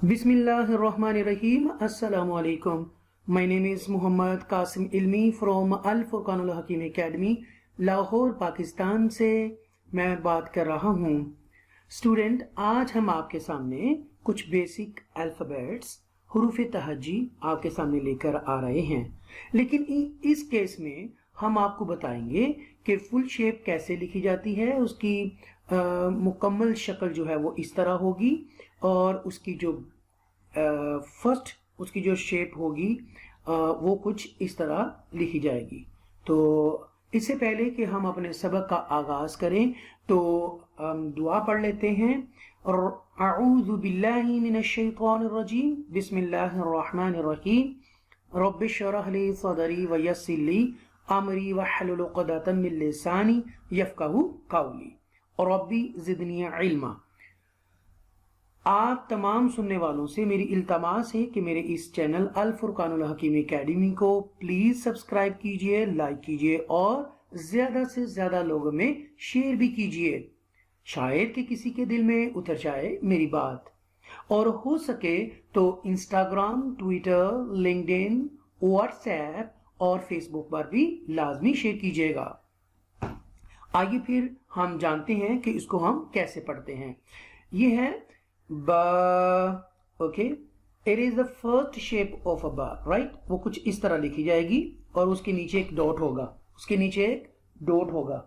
Bismillahirrahmanirrahim. Assalamu alaikum. My name is Muhammad Qasim Ilmi from Al Furqanul Hakim Academy, Lahore Pakistan से मैं बात कर रहा हूँ। स्टूडेंट, आज हम आपके सामने कुछ बेसिक अल्फ़ाबेट्स हुरूफ तहज्जी आपके सामने लेकर आ रहे हैं, लेकिन इस केस में हम आपको बताएंगे कि फुल शेप कैसे लिखी जाती है। उसकी मुकम्मल शक्ल जो है वो इस तरह होगी और उसकी जो फर्स्ट उसकी जो शेप होगी वो कुछ इस तरह लिखी जाएगी। तो इससे पहले कि हम अपने सबक का आगाज करें तो दुआ पढ़ लेते हैं। और अऊज़ु बिल्लाहि मिनश शैतानिर रजीम, बिस्मिल्लाहिर रहमानिर रहीम, रब्बिश्रह ली सदरी व यस्सिर ली अमरी वहलुल उक़दतम मिन लिसानी यफ़क़हू क़ौली और रब्बी ज़िदनी इल्मा। आप तमाम सुनने वालों से मेरी इल्तमास है कि मेरे इस चैनल अल फुरकानुल हकीम एकेडमी को प्लीज सब्सक्राइब कीजिए, लाइक कीजिए और ज्यादा से ज्यादा लोगों में शेयर भी कीजिए। शायद कि किसी के दिल में उतर जाए मेरी बात, और हो सके तो इंस्टाग्राम, ट्विटर, लिंक्डइन, व्हाट्सएप और फेसबुक पर भी लाजमी शेयर कीजिएगा। आइए फिर हम जानते हैं कि इसको हम कैसे पढ़ते हैं। ये है बा, okay. It is the first shape of a बा, राइट। वो कुछ इस तरह लिखी जाएगी और उसके नीचे एक डॉट होगा, उसके नीचे एक डॉट होगा।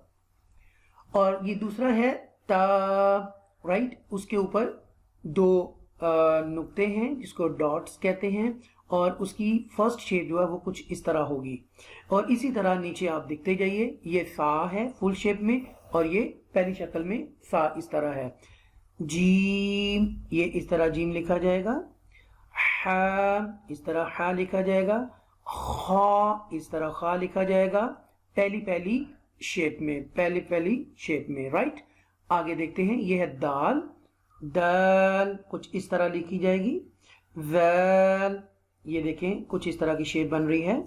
और ये दूसरा है ता, राइट। उसके ऊपर दो नुक्ते हैं जिसको डॉट्स कहते हैं और उसकी फर्स्ट शेप जो है वो कुछ इस तरह होगी। और इसी तरह नीचे आप देखते जाइए, ये सा है फुल शेप में और ये पहली शक्ल में सा इस तरह है। जीम, ये इस तरह जीम लिखा जाएगा। हा, इस तरह हा लिखा जाएगा। खा, इस तरह खा लिखा जाएगा पहली शेप में, पहली शेप में, राइट। आगे देखते हैं, ये है दाल। दाल कुछ इस तरह लिखी जाएगी। वैल, ये देखें कुछ इस तरह की शेप बन रही है।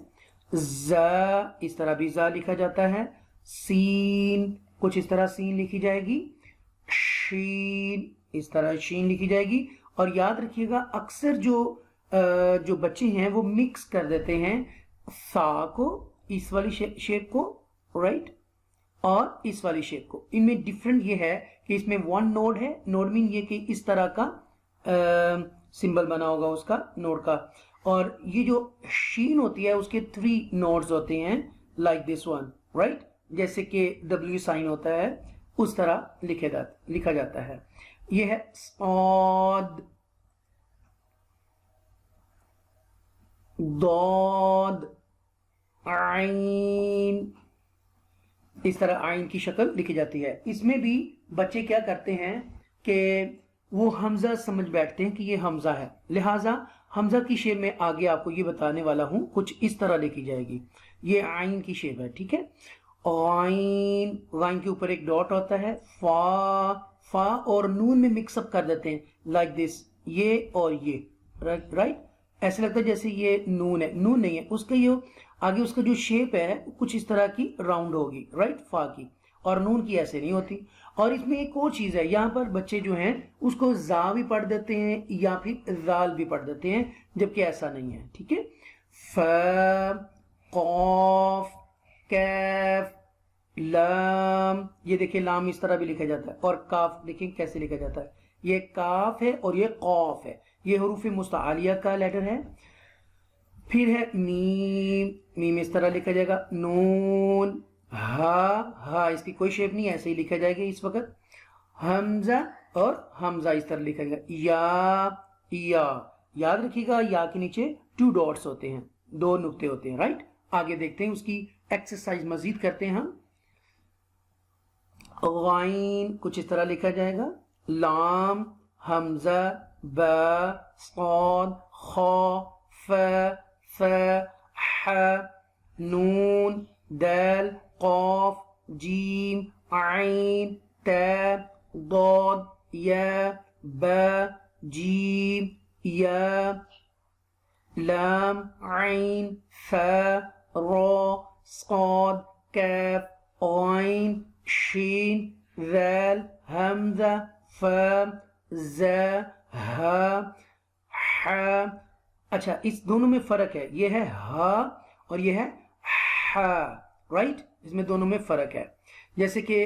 जा, इस तरह भी जा लिखा जाता है। सीन, कुछ इस तरह सीन लिखी जाएगी। शीन, इस तरह शीन लिखी जाएगी। और याद रखिएगा, अक्सर जो बच्चे हैं वो मिक्स कर देते हैं सा को, इस वाली शेप को, राइट, और इस वाली शेप को। इनमें डिफरेंट ये है कि इसमें वन नोड है। नोड मीन ये कि इस तरह का सिंबल बना होगा उसका, नोड का। और ये जो शीन होती है उसके 3 नोड्स होते हैं, लाइक दिस वन, राइट। जैसे कि W साइन होता है उस तरह लिखा जाता है। यह है सौद, दौद, आइन, इस तरह आइन की शक्ल लिखी जाती है। इसमें भी बच्चे क्या करते हैं कि वो हमजा समझ बैठते हैं कि ये हमजा है, लिहाजा हमजा की शेप में आगे आपको ये बताने वाला हूं, कुछ इस तरह लिखी जाएगी। ये आइन की शेप है, ठीक है। आइन, वाइन के ऊपर एक डॉट होता है। फा और नून में मिक्सअप कर देते हैं, लाइक दिस, ये और ये, राइट। ऐसे लगता है जैसे ये नून है, नून नहीं है। उसका ये आगे उसका जो शेप है कुछ इस तरह की राउंड होगी, राइट, फा की, और नून की ऐसे नहीं होती। और इसमें एक और चीज है, यहाँ पर बच्चे जो हैं उसको जा भी पढ़ देते हैं या फिर जाल भी पढ़ देते हैं, जबकि ऐसा नहीं है, ठीक है। फ, कौफ, कैफ, लाम, ये देखिए लाम इस तरह भी लिखा जाता है। और काफ देखिए कैसे लिखा जाता है, ये काफ है और ये कौफ है। ये हरूफ मुस्तालिया का लेटर है। फिर है मीम, मीम इस तरह लिखा जाएगा। नून, हा, इसकी कोई शेप नहीं, ऐसे ही लिखा जाएगा इस वक्त। हमजा और हमजा इस तरह लिखा जाएगा। या, याद रखिएगा, या के नीचे 2 डॉट्स होते हैं, 2 नुक्ते होते हैं, राइट। आगे देखते हैं, उसकी एक्सरसाइज मजीद करते हैं हम। गाइन कुछ इस तरह लिखा जाएगा। लाम, हमजा, बा, सौद, खा, फ, ह, नून, दाल, कौफ, जीम, आइन, ता, दौद, या, बा, जीम, या, लाम, आइन, फा, रा, सौद, कैफ, आइन, शीन, ज़ाल, हमजा, फ, ज़ा, हा, हा। अच्छा, इस दोनों में फर्क है, ये है हा और ये है हा, राइट, इसमें दोनों में फर्क है। जैसे कि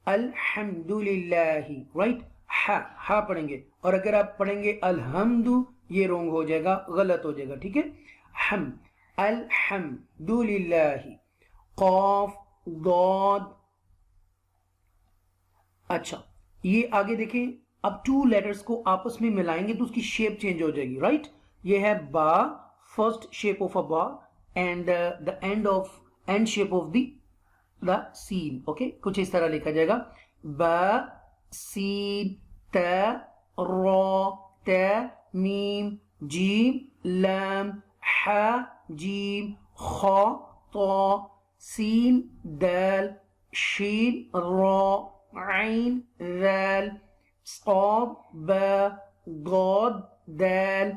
अल्हम्दुलिल्लाही, राइट, हा पढ़ेंगे, और अगर आप पढ़ेंगे अल्हम्दु, ये रोंग हो जाएगा, गलत हो जाएगा, ठीक है। हम अल्हम्दुलिल्लाही, कौफ दौद। अच्छा, ये आगे देखें, अब टू लेटर्स को आपस में मिलाएंगे तो उसकी शेप चेंज हो जाएगी, राइट। ये है बा, first shape of a bar, and the end shape of the scene, okay, कुछ इस तरह लिखा जाएगा, ब सीन त रो त मीम जीम लम ह जीम ख तो सीन दल शीन रो आइन ज़ैल क़ाफ ब गौद दैल।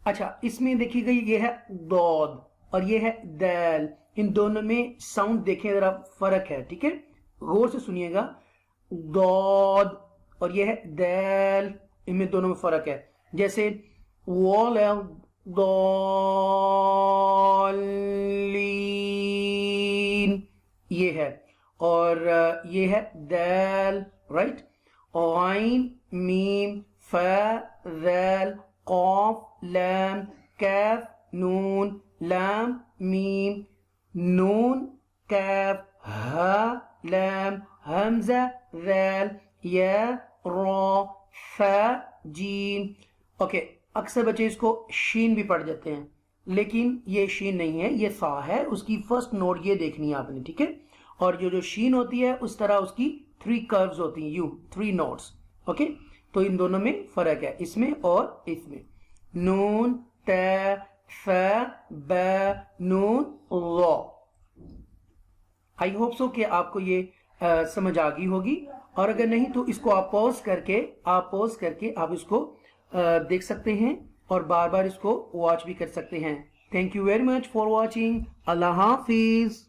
अच्छा, इसमें देखिएगा ये है दौद और ये है दैल, इन दोनों में साउंड देखें जरा, फर्क है, ठीक है, गौर से सुनिएगा। दौद और ये है दैल, इनमें दोनों में फर्क है। जैसे वॉल दौलीन, ये है, और ये है दैल, राइट। आइन मीम फ ज़ैल क़ाफ लम कैफ नून लम मीम नून कैफ हा लम हमजा ज़ैल या रा फ जीम। ओके, अक्सर बच्चे इसको शीन भी पढ़ जाते हैं, लेकिन ये शीन नहीं है, ये सा है, उसकी फर्स्ट नोट ये देखनी है आपने, ठीक है। और जो शीन होती है उस तरह उसकी 3 कर्व्स होती हैं, यू 3 नोट्स, ओके। तो इन दोनों में फर्क है, इसमें और इसमें। नून त फ ब नून लो। आई होप सो कि आपको ये समझ आ गई होगी, और अगर नहीं तो इसको आप पॉज करके आप इसको देख सकते हैं और बार बार इसको वॉच भी कर सकते हैं। Thank you very much for watching. Allah Hafiz.